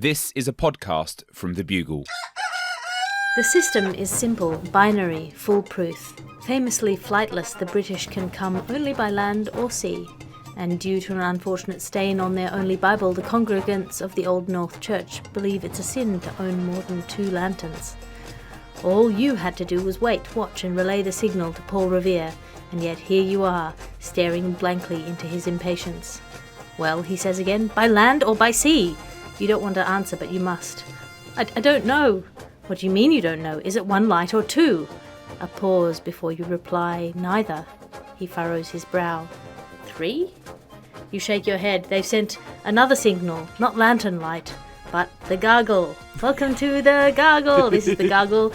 This is a podcast from the Bugle. The system is simple, binary, foolproof. Famously flightless, the British can come only by land or sea. And due to an unfortunate stain on their only Bible, the congregants of the Old North Church believe it's a sin to own more than 2 lanterns. All you had to do was wait, watch, and relay the signal to Paul Revere, and yet here you are, staring blankly into his impatience. Well, he says again, by land or by sea? You don't want to answer, but you must. I don't know. What do you mean you don't know? Is it 1 light or 2? A pause before you reply, neither. He furrows his brow. 3? You shake your head. They've sent another signal, not lantern light, but the Gargle. Welcome to the Gargle. This is the Gargle,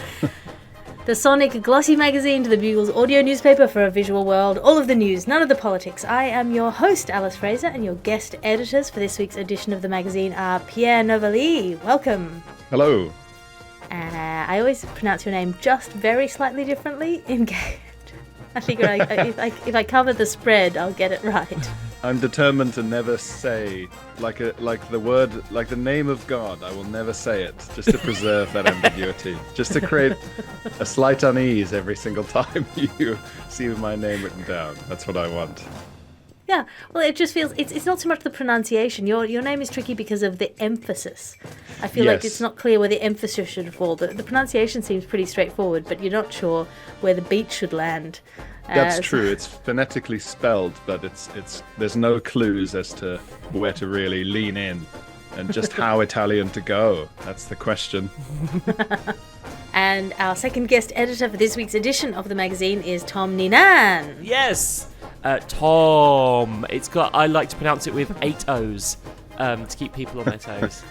the sonic, glossy magazine to the Bugle's audio newspaper for a visual world. All of the news, none of the politics. I am your host, Alice Fraser, and your guest editors for this week's edition of the magazine are Pierre Novellie. Welcome. Hello. And I always pronounce your name just very slightly differently. I figure if I cover the spread, I'll get it right. I'm determined to never say like the name of God. I will never say it, just to preserve that ambiguity, just to create a slight unease every single time you see my name written down. That's what I want. Yeah, well, it just feels it's not so much the pronunciation. Your name is tricky because of the emphasis. I feel like it's not clear where the emphasis should fall. The pronunciation seems pretty straightforward, but you're not sure where the beat should land. That's true. It's phonetically spelled, but there's no clues as to where to really lean in and just how Italian to go. That's the question. And our second guest editor for this week's edition of the magazine is Tom Neenan. Yes, Tom. I like to pronounce it with 8 O's to keep people on their toes.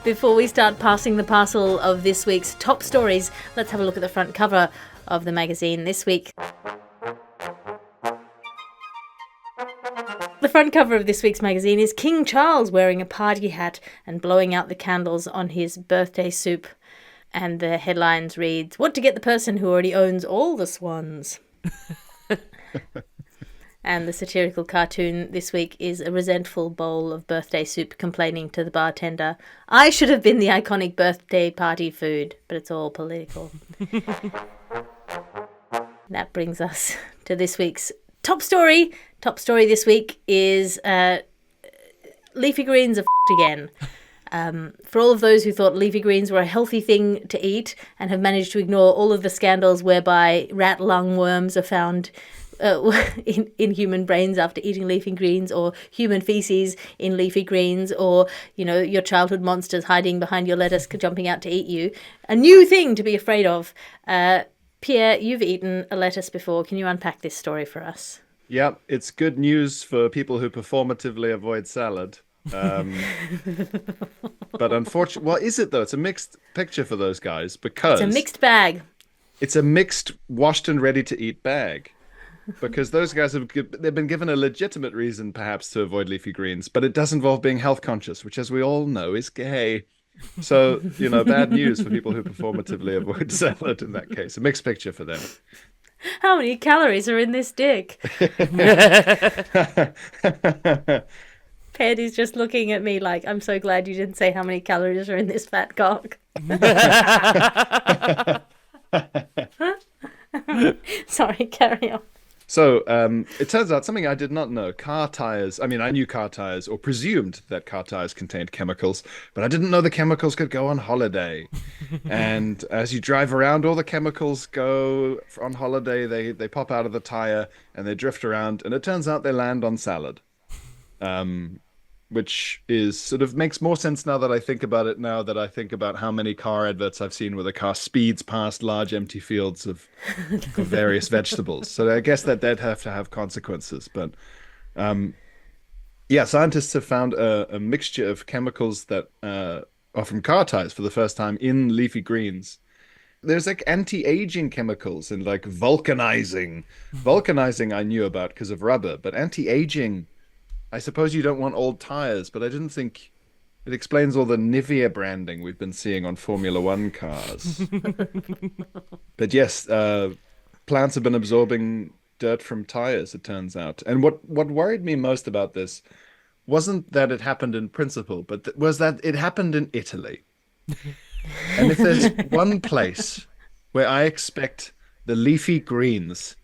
Before we start passing the parcel of this week's top stories, let's have a look at the front cover of the magazine this week. The front cover of this week's magazine is King Charles wearing a party hat and blowing out the candles on his birthday soup. And the headlines reads, "What to get the person who already owns all the swans." And the satirical cartoon this week is a resentful bowl of birthday soup complaining to the bartender, "I should have been the iconic birthday party food," but it's all political. That brings us to this week's top story. Top story this week is leafy greens are again. For all of those who thought leafy greens were a healthy thing to eat and have managed to ignore all of the scandals whereby rat lung worms are found in human brains after eating leafy greens, or human feces in leafy greens, or your childhood monsters hiding behind your lettuce jumping out to eat you, a new thing to be afraid of. Pierre, you've eaten a lettuce before. Can you unpack this story for us? Yeah, it's good news for people who performatively avoid salad. But unfortunately, well, is it though? It's a mixed picture for those guys because it's a mixed bag. It's a mixed, washed and ready to eat bag, because those guys they've been given a legitimate reason perhaps to avoid leafy greens, but it does involve being health conscious, which, as we all know, is gay. So bad news for people who performatively avoid salad in that case. A mixed picture for them. How many calories are in this dick? Ped is just looking at me like, I'm so glad you didn't say how many calories are in this fat cock. Sorry, carry on. So it turns out something I did not know. Car tires, I knew car tires, or presumed that car tires contained chemicals, but I didn't know the chemicals could go on holiday. And as you drive around, all the chemicals go on holiday. They pop out of the tire and they drift around, and it turns out they land on salad. Which is sort of makes more sense now that I think about it, now that I think about how many car adverts I've seen where the car speeds past large empty fields of various vegetables. So I guess that they'd have to have consequences. But scientists have found a mixture of chemicals that are from car tires for the first time in leafy greens. There's like anti-aging chemicals and like vulcanizing. Vulcanizing I knew about because of rubber, but anti-aging, I suppose you don't want old tires, but I didn't think it explains all the Nivea branding we've been seeing on Formula One cars. But yes, plants have been absorbing dirt from tires, it turns out. And what worried me most about this wasn't that it happened in principle, but was that it happened in Italy. And if there's one place where I expect the leafy greens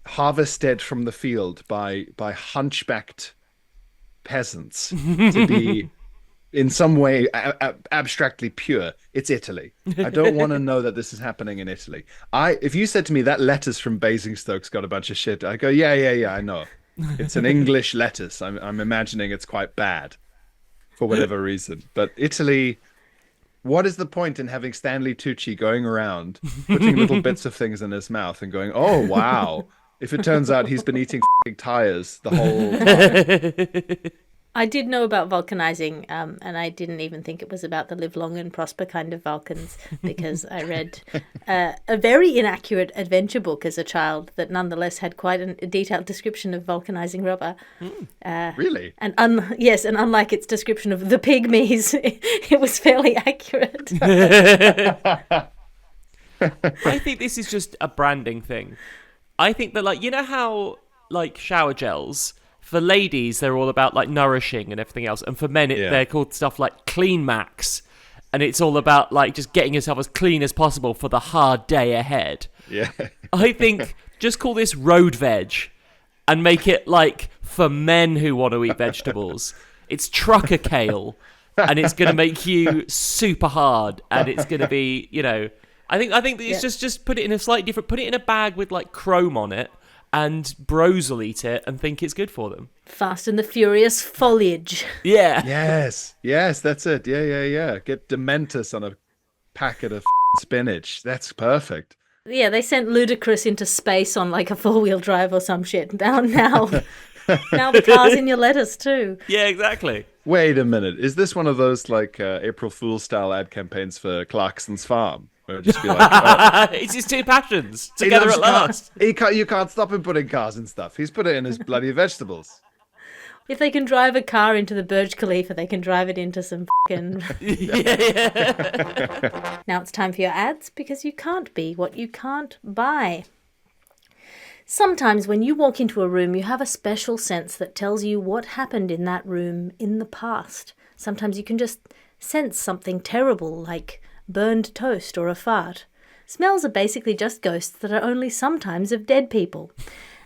harvested from the field by hunchbacked peasants to be in some way abstractly pure, it's Italy. I don't want to know that this is happening in Italy. If you said to me that lettuce from Basingstoke's got a bunch of shit, I go, yeah, I know. It's an English lettuce. I'm imagining it's quite bad for whatever reason. But Italy, what is the point in having Stanley Tucci going around putting little bits of things in his mouth and going, oh wow, if it turns out he's been eating tires the whole time? I did know about vulcanizing, and I didn't even think it was about the live long and prosper kind of Vulcans, because I read a very inaccurate adventure book as a child that nonetheless had quite a detailed description of vulcanizing rubber. Really? And unlike its description of the pygmies, it was fairly accurate. I think this is just a branding thing. I think that, like, you know how, like, shower gels, for ladies, they're all about, like, nourishing and everything else. And for men, they're called stuff like Clean Max. And it's all about, like, just getting yourself as clean as possible for the hard day ahead. Yeah. I think just call this road veg and make it, like, for men who want to eat vegetables. It's trucker kale. And it's going to make you super hard. And it's going to be, you know... I think that it's just put it in a slightly different... Put it in a bag with, like, chrome on it. And bros will eat it and think it's good for them. Fast and the Furious foliage. Yeah. Yes, that's it. Yeah. Get Dementus on a packet of spinach. That's perfect. Yeah, they sent Ludacris into space on like a 4-wheel drive or some shit. Now the car's in your lettuce too. Yeah, exactly. Wait a minute. Is this one of those like April Fool's style ad campaigns for Clarkson's Farm? Where it'd just be like, it's his two passions together at last. You can't stop him putting cars and stuff. He's put it in his bloody vegetables. If they can drive a car into the Burj Khalifa, they can drive it into some fucking... Yeah. Now it's time for your ads, because you can't be what you can't buy. Sometimes when you walk into a room, you have a special sense that tells you what happened in that room in the past. Sometimes you can just sense something terrible, like burned toast or a fart. Smells are basically just ghosts that are only sometimes of dead people.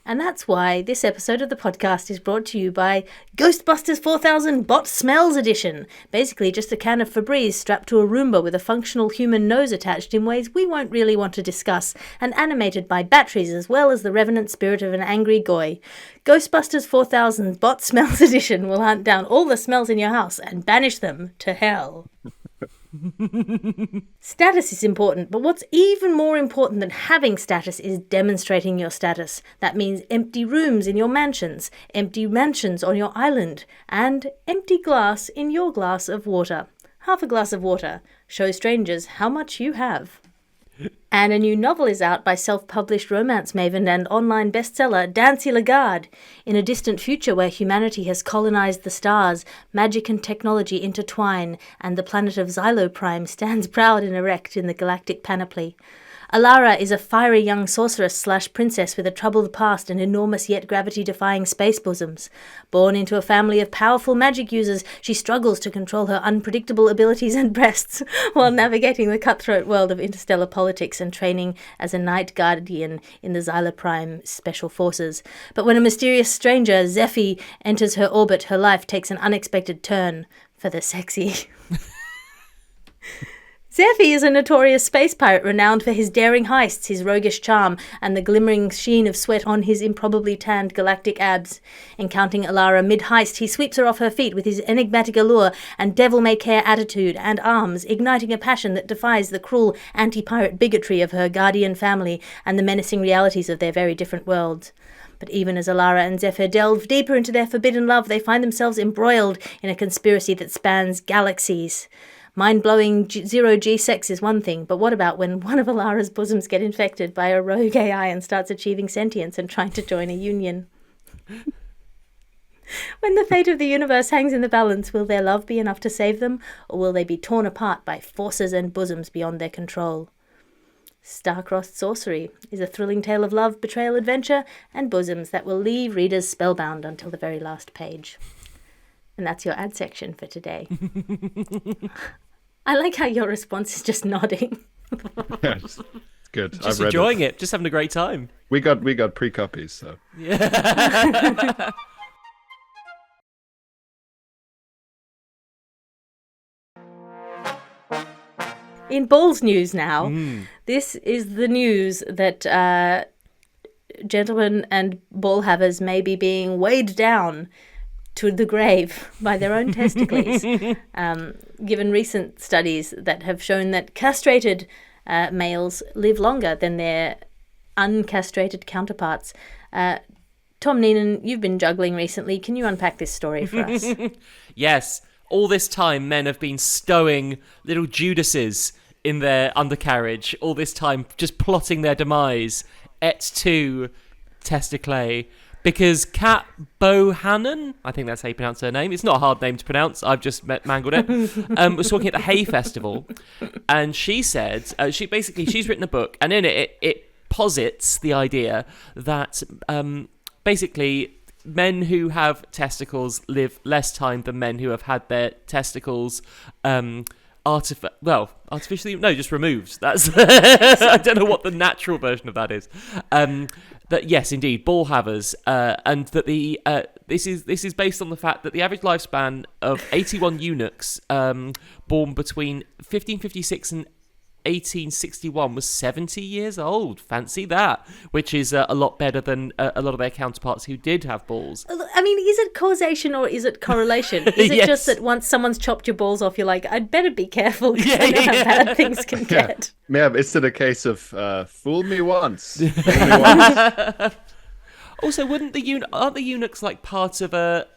And that's why this episode of the podcast is brought to you by Ghostbusters 4000 Bot Smells Edition. Basically just a can of Febreze strapped to a Roomba with a functional human nose attached in ways we won't really want to discuss, and animated by batteries as well as the revenant spirit of an angry goy. Ghostbusters 4000 Bot Smells Edition will hunt down all the smells in your house and banish them to hell. Status is important, but what's even more important than having status is demonstrating your status. That means empty rooms in your mansions, empty mansions on your island, and empty glass in your glass of water. Half a glass of water. Show strangers how much you have. And a new novel is out by self-published romance maven and online bestseller Dancy Lagarde. In a distant future where humanity has colonized the stars, magic and technology intertwine, and the planet of Xyloprime stands proud and erect in the galactic panoply. Alara is a fiery young sorceress/princess with a troubled past and enormous yet gravity-defying space bosoms. Born into a family of powerful magic users, she struggles to control her unpredictable abilities and breasts while navigating the cutthroat world of interstellar politics and training as a night guardian in the Xyloprime Special Forces. But when a mysterious stranger, Zephy, enters her orbit, her life takes an unexpected turn for the sexy. Zephy is a notorious space pirate renowned for his daring heists, his roguish charm, and the glimmering sheen of sweat on his improbably tanned galactic abs. Encountering Alara mid-heist, he sweeps her off her feet with his enigmatic allure and devil-may-care attitude and arms, igniting a passion that defies the cruel anti-pirate bigotry of her guardian family and the menacing realities of their very different worlds. But even as Alara and Zephyr delve deeper into their forbidden love, they find themselves embroiled in a conspiracy that spans galaxies. Mind-blowing zero-G sex is one thing, but what about when one of Alara's bosoms get infected by a rogue AI and starts achieving sentience and trying to join a union? When the fate of the universe hangs in the balance, will their love be enough to save them, or will they be torn apart by forces and bosoms beyond their control? Star-Crossed Sorcery is a thrilling tale of love, betrayal, adventure, and bosoms that will leave readers spellbound until the very last page. And that's your ad section for today. I like how your response is just nodding. Yes. It's good. Just I've read enjoying it, just having a great time. We got pre-copies, so. Yeah. In Balls news now, this is the news that gentlemen and ball havers may be being weighed down to the grave by their own testicles, given recent studies that have shown that castrated males live longer than their uncastrated counterparts. Tom Neenan, you've been juggling recently. Can you unpack this story for us? Yes. All this time, men have been stowing little Judases in their undercarriage. All this time, just plotting their demise. Et tu, testicles. Because Kat Bohannon, I think that's how you pronounce her name. It's not a hard name to pronounce. I've just mangled it. Was talking at the Hay Festival, and she said she's written a book, and in it posits the idea that basically men who have testicles live less time than men who have had their testicles artificially, no, just removed. That's I don't know what the natural version of that is. That yes, indeed, ball havers, and that the this is based on the fact that the average lifespan of 81 eunuchs born between 1556 and 1861 was 70 years old. Fancy that, which is a lot better than a lot of their counterparts who did have balls. I mean, is it causation or is it correlation? Is it Yes. just that once someone's chopped your balls off, you're like, I'd better be careful because I know how bad things can get. Yeah, it's a case of fool me once. Fool me once. Also, aren't the eunuchs like part of a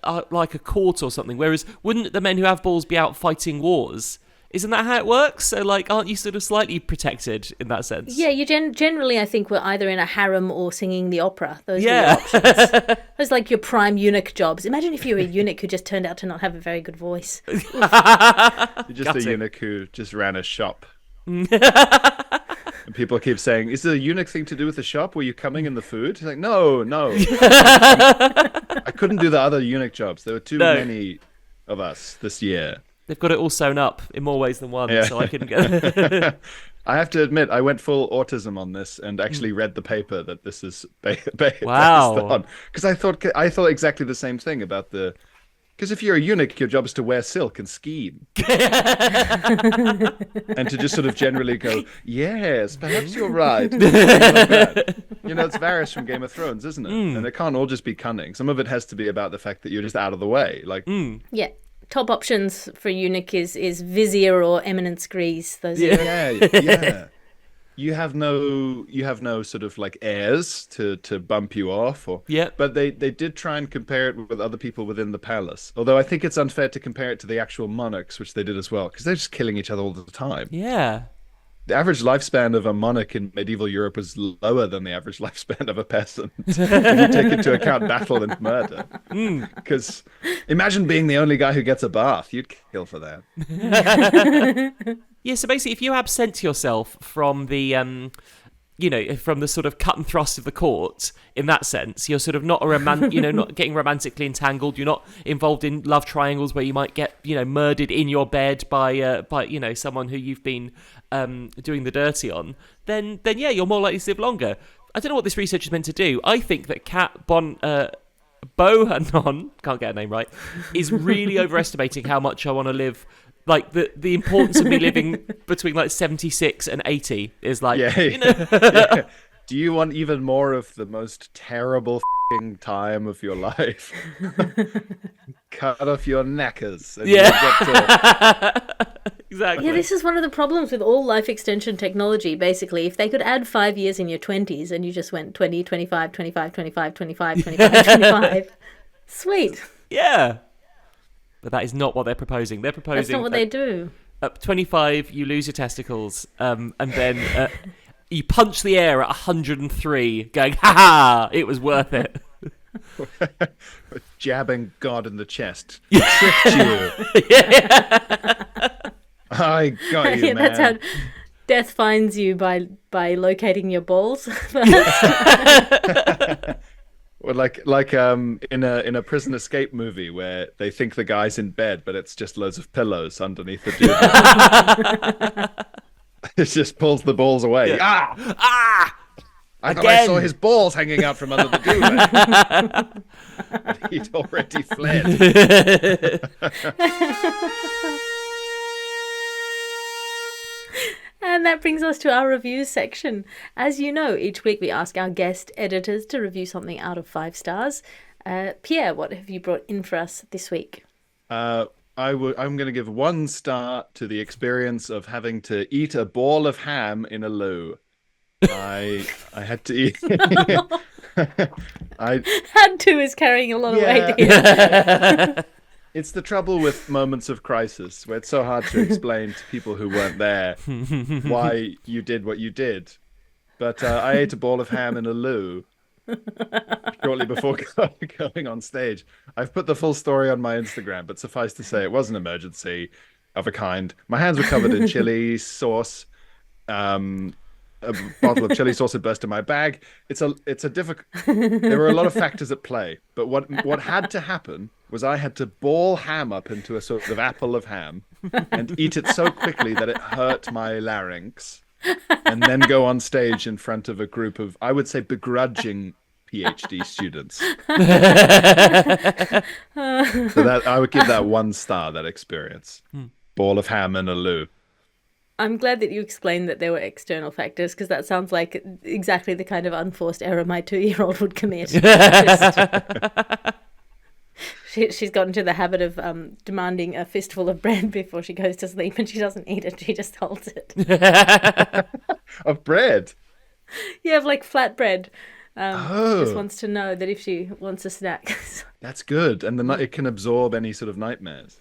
court or something? Whereas, wouldn't the men who have balls be out fighting wars? Isn't that how it works? So, like, aren't you sort of slightly protected in that sense? Yeah, you generally, I think, we're either in a harem or singing the opera. Those are your options. Those are like your prime eunuch jobs. Imagine if you were a eunuch who just turned out to not have a very good voice. You're just a eunuch who just ran a shop. And people keep saying, is it a eunuch thing to do with the shop? Were you coming in the food? He's like, no. I couldn't do the other eunuch jobs. There were too many of us this year. They've got it all sewn up in more ways than one, so I couldn't get. I have to admit, I went full autism on this and actually read the paper that this is based on. Because I thought exactly the same thing about the. Because if you're a eunuch, your job is to wear silk and scheme. And to just sort of generally go, yes, perhaps you're right. Like that. You know, it's Varys from Game of Thrones, isn't it? And it can't all just be cunning. Some of it has to be about the fact that you're just out of the way. Like, Yeah. Top options for eunuch is vizier or eminence grease. Those are yeah. You have no sort of like heirs to bump you off, but they did try and compare it with other people within the palace. Although I think it's unfair to compare it to the actual monarchs, which they did as well, because they're just killing each other all the time. Yeah. The average lifespan of a monarch in medieval Europe was lower than the average lifespan of a peasant. If you take into account battle and murder. Because imagine being the only guy who gets a bath. You'd kill for that. Yeah, so basically, if you absent yourself from the, from the sort of cut and thrust of the court, in that sense, you're sort of not not getting romantically entangled. You're not involved in love triangles where you might get, murdered in your bed by someone who you've been doing the dirty on. Then yeah, you're more likely to live longer. I don't know what this research is meant to do. I think that Kat Bohannon, can't get her name right, is really overestimating how much I want to live. Like, the importance of me living between, like, 76 and 80 is, like, Yeah. Do you want even more of the most terrible time of your life? Cut off your knackers. And Exactly. Yeah, this is one of the problems with all life extension technology, basically. If they could add 5 years in your 20s and you just went 20, 25, 25, 25, 25, 25, 25. Sweet. Yeah. But that is not what they're proposing. They're proposing... That's not what they do. At 25, you lose your testicles, and then you punch the air at 103, going, ha-ha, it was worth it. Jabbing God in the chest. Tricked you. I got you, man. That's how death finds you, by locating your balls first. Well, in a prison escape movie where they think the guy's in bed, but it's just loads of pillows underneath the duvet. It just pulls the balls away. Yeah. Ah! I thought I Again. saw his balls hanging out from under the duvet. He'd already fled. And that brings us to our reviews section. As you know, each week we ask our guest editors to review something out of 5 stars. Pierre, what have you brought in for us this week? I'm going to give 1 star to the experience of having to eat a ball of ham in a loo. I had to eat. I Had to is carrying a lot of weight here. It's the trouble with moments of crisis where it's so hard to explain to people who weren't there why you did what you did. But I ate a ball of ham in a loo shortly before going on stage. I've put the full story on my Instagram, but suffice to say it was an emergency of a kind. My hands were covered in chili sauce. A bottle of chili sauce had burst in my bag. It's a difficult. There were a lot of factors at play, but what had to happen was I had to ball ham up into a sort of apple of ham and eat it so quickly that it hurt my larynx, and then go on stage in front of a group of, I would say, begrudging PhD students. So that I would give that 1 star. That experience, ball of ham in a loo. I'm glad that you explained that there were external factors, because that sounds like exactly the kind of unforced error my 2-year-old would commit. She's got into the habit of demanding a fistful of bread before she goes to sleep, and she doesn't eat it, she just holds it. Of bread? Yeah, of like flatbread. Just wants to know that if she wants a snack. That's good. And it can absorb any sort of nightmares.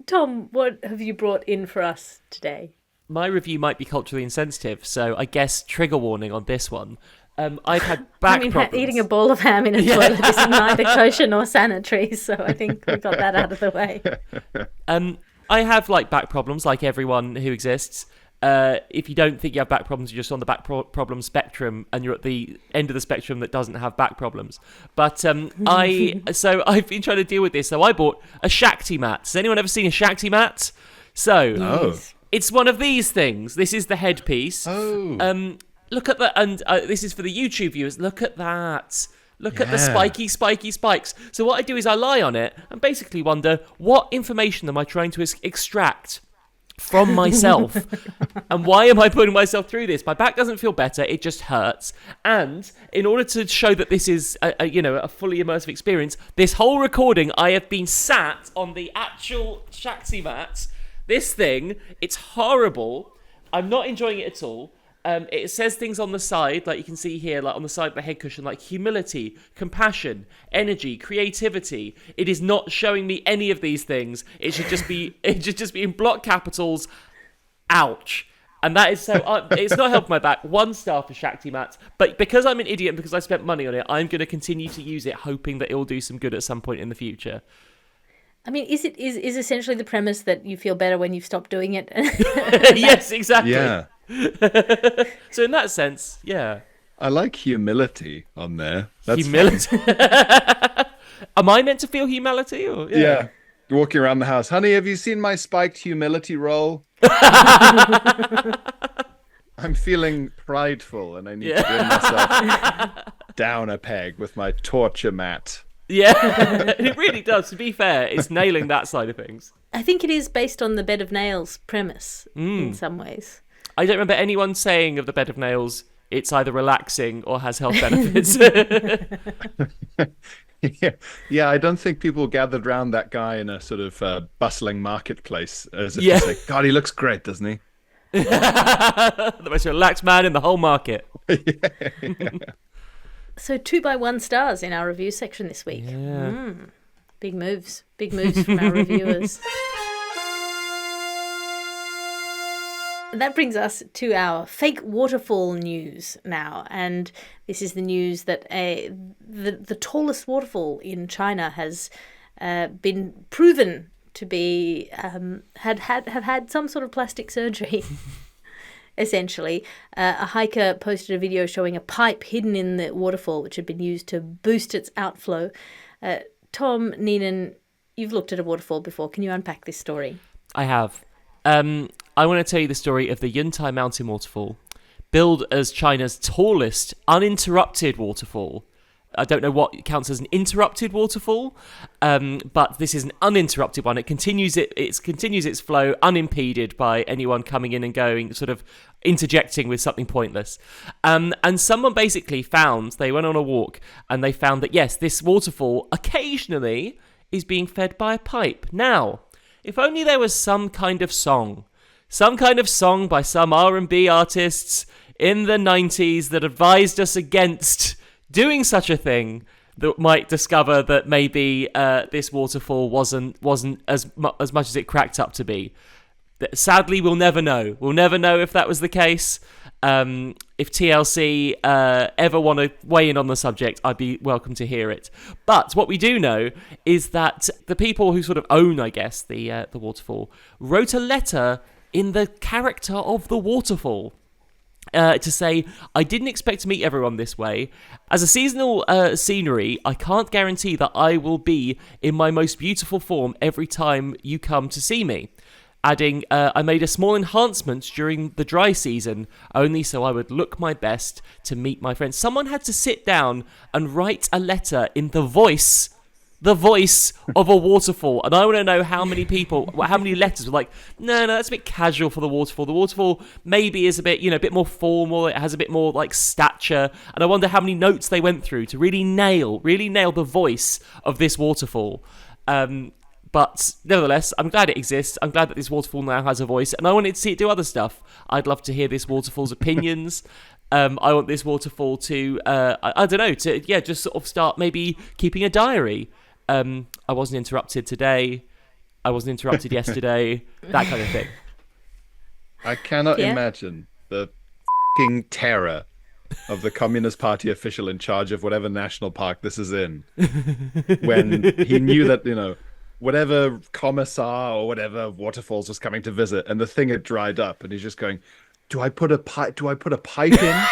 Tom, what have you brought in for us today? My review might be culturally insensitive, so I guess trigger warning on this one. I've had back problems. Eating a ball of ham in a toilet is neither kosher nor sanitary, so I think we got that out of the way. I have back problems, like everyone who exists. If you don't think you have back problems, you're just on the back problem spectrum, and you're at the end of the spectrum that doesn't have back problems. But I've been trying to deal with this. So I bought a Shakti mat. Has anyone ever seen a Shakti mat? So it's one of these things. This is the headpiece. Look at that, and this is for the YouTube viewers. Look at that. Look at the spiky spikes. So what I do is I lie on it and basically wonder, what information am I trying to extract from myself, and why am I putting myself through this? My back doesn't feel better, it just hurts. And in order to show that this is a fully immersive experience, this whole recording I have been sat on the actual Shakti mat. This thing, it's horrible. I'm not enjoying it at all. It says things on the side, like you can see here, like on the side of the head cushion, like humility, compassion, energy, creativity. It is not showing me any of these things. It should just be in block capitals. Ouch. And that is so. It's not helping my back. 1 star for Shakti mats. But because I'm an idiot and because I spent money on it, I'm going to continue to use it, hoping that it will do some good at some point in the future. I mean, is essentially the premise that you feel better when you've stopped doing it? Yes, exactly. Yeah. So in that sense, yeah. I like humility on there. That's humility. Am I meant to feel humility? Or yeah. You're walking around the house. Honey, have you seen my spiked humility roll? I'm feeling prideful and I need to bring myself down a peg with my torture mat. Yeah, it really does. To be fair, it's nailing that side of things. I think it is based on the bed of nails premise in some ways. I don't remember anyone saying of the bed of nails it's either relaxing or has health benefits. Yeah, I don't think people gathered round that guy in a sort of bustling marketplace as if to say, God, he looks great, doesn't he? The most relaxed man in the whole market. So 2 by 1 stars in our review section this week. Yeah. Big moves from our reviewers. That brings us to our fake waterfall news now, and this is the news that the tallest waterfall in China has been proven to be have had some sort of plastic surgery. essentially. A hiker posted a video showing a pipe hidden in the waterfall, which had been used to boost its outflow. Tom, Neenan, you've looked at a waterfall before. Can you unpack this story? I have. I want to tell you the story of the Yuntai Mountain Waterfall, billed as China's tallest uninterrupted waterfall. I don't know what counts as an interrupted waterfall, but this is an uninterrupted one. It continues its flow unimpeded by anyone coming in and going, sort of interjecting with something pointless. And someone basically they went on a walk and they found that, yes, this waterfall occasionally is being fed by a pipe. Now, if only there was some kind of song by some R&B artists in the 90s that advised us against doing such a thing, that might discover that maybe this waterfall wasn't as much as it cracked up to be. Sadly, we'll never know. We'll never know if that was the case. If TLC ever want to weigh in on the subject, I'd be welcome to hear it. But what we do know is that the people who sort of own, I guess, the waterfall, wrote a letter in the character of the waterfall. To say, I didn't expect to meet everyone this way. As a seasonal scenery, I can't guarantee that I will be in my most beautiful form every time you come to see me. Adding, I made a small enhancement during the dry season, only so I would look my best to meet my friends. Someone had to sit down and write a letter in the voice of a waterfall, and I want to know how many letters were like, no, that's a bit casual for the waterfall. The waterfall maybe is a bit more formal. It has a bit more like stature, and I wonder how many notes they went through to really nail the voice of this waterfall. But nevertheless, I'm glad it exists. I'm glad that this waterfall now has a voice, and I wanted to see it do other stuff. I'd love to hear this waterfall's opinions. I want this waterfall to, I don't know, just sort of start maybe keeping a diary. I wasn't interrupted today. I wasn't interrupted yesterday. That kind of thing. I cannot imagine the f***ing terror of the Communist Party official in charge of whatever national park this is in, when he knew that, whatever commissar or whatever waterfalls was coming to visit, and the thing had dried up, and he's just going, do I put a pipe in?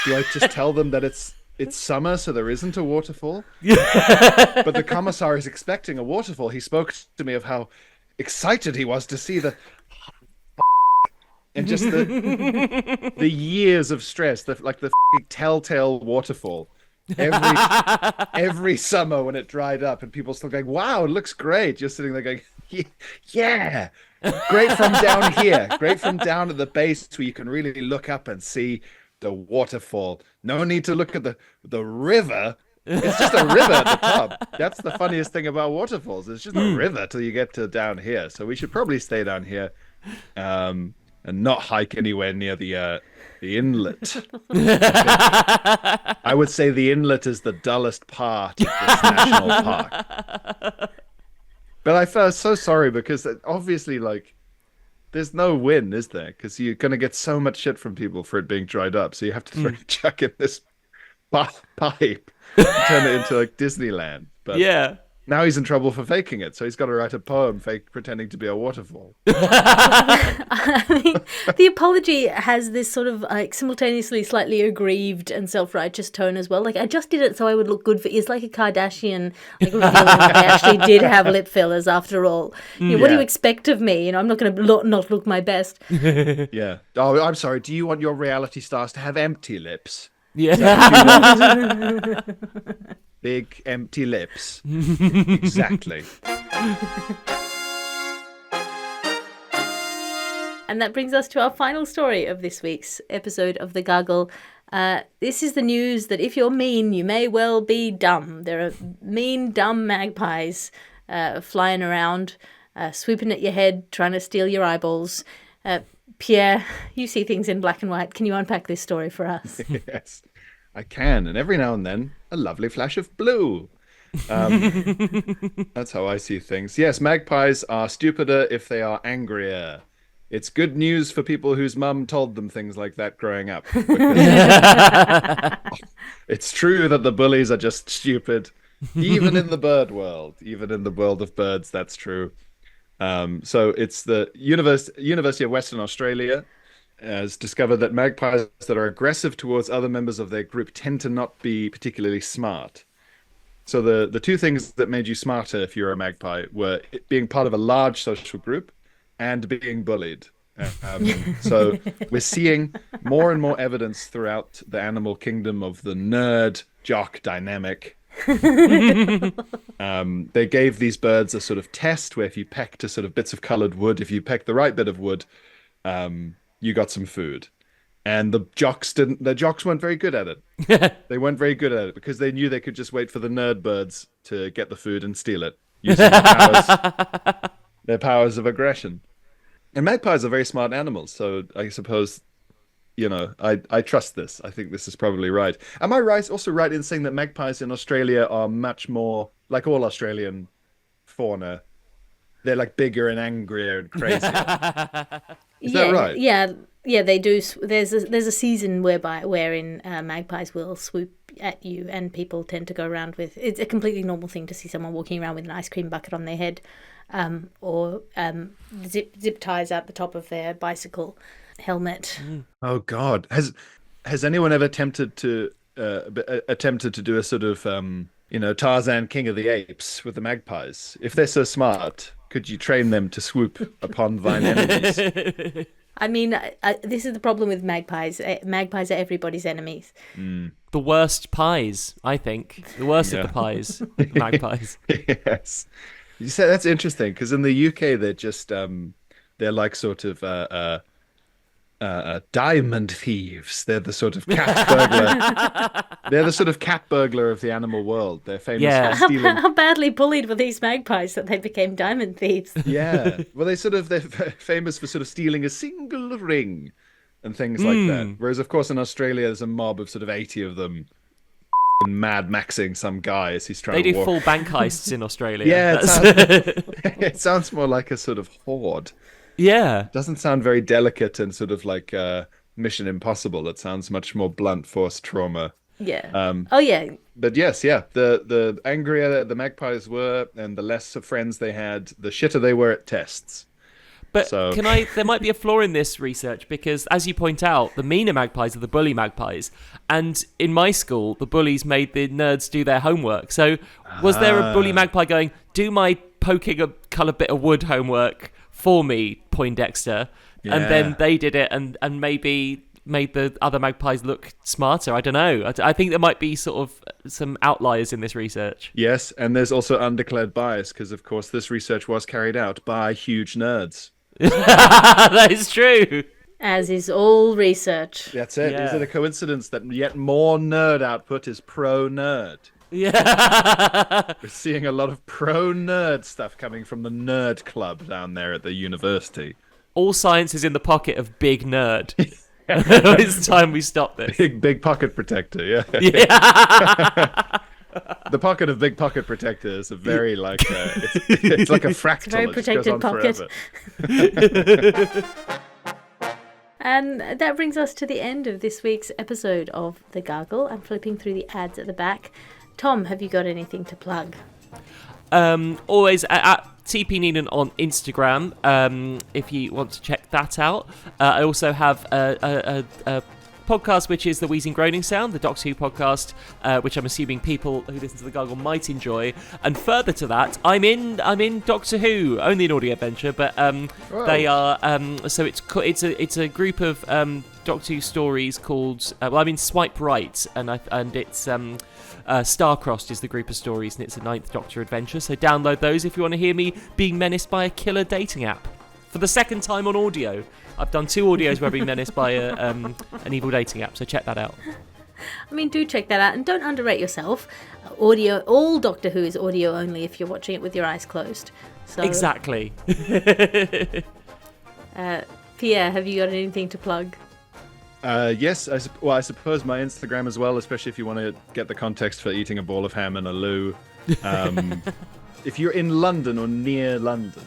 Do I just tell them that it's summer, so there isn't a waterfall? But the commissar is expecting a waterfall. He spoke to me of how excited he was to see the and just the years of stress, the telltale waterfall. Every summer when it dried up and people still going, wow, it looks great. Just sitting there going, yeah, great from down here. Great from down at the base where you can really look up and see the waterfall. No need to look at the river. It's just a river at the top. That's the funniest thing about waterfalls. It's just a river till you get to down here. So we should probably stay down here and not hike anywhere near the inlet. I would say the inlet is the dullest part of this national park. But I felt so sorry because obviously, there's no win, is there? Because you're going to get so much shit from people for it being dried up. So you have to chuck in this pipe and turn it into Disneyland. But yeah. Now he's in trouble for faking it, so he's got to write a poem pretending to be a waterfall. I mean, the apology has this sort of simultaneously slightly aggrieved and self-righteous tone as well. I just did it so I would look good for. It's like a Kardashian revealing that they actually did have lip fillers after all. What do you expect of me? I'm not going to not look my best. Yeah. Oh, I'm sorry. Do you want your reality stars to have empty lips? Yeah. Big empty lips. Exactly. And that brings us to our final story of this week's episode of The Gargle. This is the news that if you're mean, you may well be dumb. There are mean, dumb magpies flying around, swooping at your head, trying to steal your eyeballs. Pierre, you see things in black and white. Can you unpack this story for us? Yes, I can. And every now and then, a lovely flash of blue. That's how I see things. Yes, magpies are stupider if they are angrier. It's good news for people whose mum told them things like that growing up. It's true that the bullies are just stupid, even in the bird world. Even in the world of birds, that's true. So it's the University of Western Australia has discovered that magpies that are aggressive towards other members of their group tend to not be particularly smart. So the two things that made you smarter if you're a magpie were it being part of a large social group and being bullied. So we're seeing more and more evidence throughout the animal kingdom of the nerd jock dynamic. They gave these birds a sort of test where if you pecked a sort of bits of colored wood, if you pecked the right bit of wood, you got some food. And the jocks weren't very good at it. They weren't very good at it because they knew they could just wait for the nerd birds to get the food and steal it using their powers of aggression. And magpies are very smart animals, so I suppose, I trust this. I think this is probably right. Am I also right in saying that magpies in Australia are much more, like all Australian fauna, they're like bigger and angrier and crazier? Is that right? Yeah, they do. There's a season wherein magpies will swoop at you, and people tend to go around with. It's a completely normal thing to see someone walking around with an ice cream bucket on their head, or zip ties out the top of their bicycle helmet. Oh God, has anyone ever attempted to do a sort of Tarzan King of the Apes with the magpies? If they're so smart, could you train them to swoop upon thine enemies? I mean, this is the problem with magpies. Magpies are everybody's enemies. The worst pies, I think. The worst of the pies, magpies. Yes. You say that's interesting because in the UK they're just they're like sort of diamond thieves. They're the sort of cat burglar. They're the sort of cat burglar of the animal world. They're famous for stealing. How badly bullied were these magpies that they became diamond thieves? Yeah. Well, they're famous for sort of stealing a single ring and things like that. Whereas, of course, in Australia, there's a mob of sort of 80 of them mad maxing some guy as he's trying to They do walk. full bank heists in Australia. Yeah, it sounds more like a sort of horde. Yeah. It doesn't sound very delicate and sort of like Mission Impossible. It sounds much more blunt force trauma. Yeah. Yeah. But yes, yeah. The angrier the magpies were and the less friends they had, the shitter they were at tests. But there might be a flaw in this research because, as you point out, the meaner magpies are the bully magpies. And in my school, the bullies made the nerds do their homework. So was there a bully magpie going, do my poking a coloured bit of wood homework for me, Poindexter? Yeah. And then they did it and maybe made the other magpies look smarter. I don't know. I think there might be sort of some outliers in this research. Yes, and there's also undeclared bias because, of course, this research was carried out by huge nerds. That is true. As is all research. That's it. Yeah. Is it a coincidence that yet more nerd output is pro-nerd? Yeah. We're seeing a lot of pro-nerd stuff coming from the nerd club down there at the university. All science is in the pocket of big nerd. It's time we stop this. Big pocket protector, yeah. The pocket of big pocket protector is a very like it's like a fractal. It's a very protected pocket. And that brings us to the end of this week's episode of The Gargle. I'm flipping through the ads at the back. Tom, have you got anything to plug? Always at TP Neenan on Instagram, if you want to check that out. I also have a podcast which is the Wheezing Groaning Sound, the Doctor Who podcast, which I'm assuming people who listen to the Gargle might enjoy. And further to that, I'm in Doctor Who, only an audio adventure, but they are so it's a group of Doctor Who stories called Swipe Right, and it's Star-Crossed is the group of stories, and it's a 9th Doctor adventure. So download those if you want to hear me being menaced by a killer dating app for the second time on audio. I've done 2 audios where I've been menaced by an evil dating app, so check that out. I mean, do check that out, and don't underrate yourself. Audio, all Doctor Who is audio only if you're watching it with your eyes closed. So, exactly. Pierre, have you got anything to plug? Yes, I suppose my Instagram as well, especially if you want to get the context for eating a ball of ham in a loo. If you're in London or near London,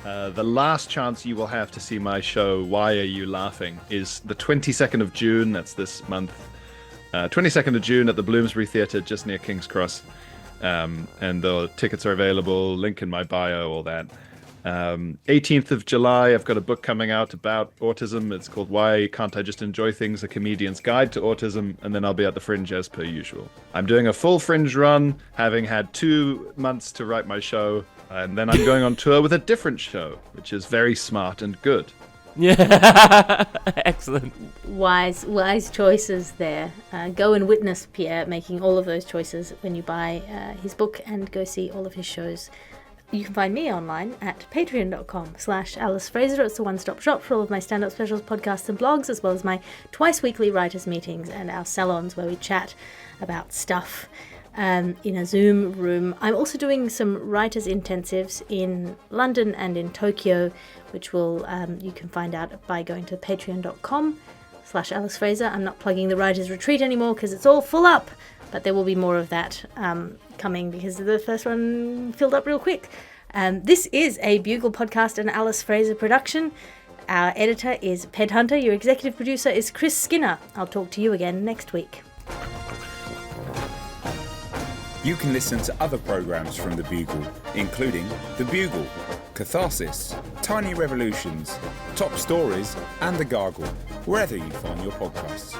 the last chance you will have to see my show, Why Are You Laughing, is the 22nd of June, that's this month. 22nd of June at the Bloomsbury Theatre, just near King's Cross. And the tickets are available, link in my bio, all that. 18th of July, I've got a book coming out about autism. It's called Why Can't I Just Enjoy Things? A Comedian's Guide to Autism. And then I'll be at the Fringe as per usual. I'm doing a full Fringe run, having had 2 months to write my show. And then I'm going on tour with a different show, which is very smart and good. Yeah, excellent. Wise choices there. Go and witness Pierre making all of those choices when you buy his book and go see all of his shows. You can find me online at patreon.com/Alice Fraser. It's the one-stop shop for all of my stand-up specials, podcasts and blogs, as well as my twice-weekly writers' meetings and our salons where we chat about stuff in a Zoom room. I'm also doing some writers' intensives in London and in Tokyo, which will you can find out by going to patreon.com/Alice Fraser. I'm not plugging the writers' retreat anymore because it's all full up, but there will be more of that coming because the first one filled up real quick. This is a Bugle podcast and Alice Fraser production. Our editor is Ped Hunter. Your executive producer is Chris Skinner. I'll talk to you again next week. You can listen to other programmes from The Bugle, including The Bugle, Catharsis, Tiny Revolutions, Top Stories and The Gargle, wherever you find your podcasts.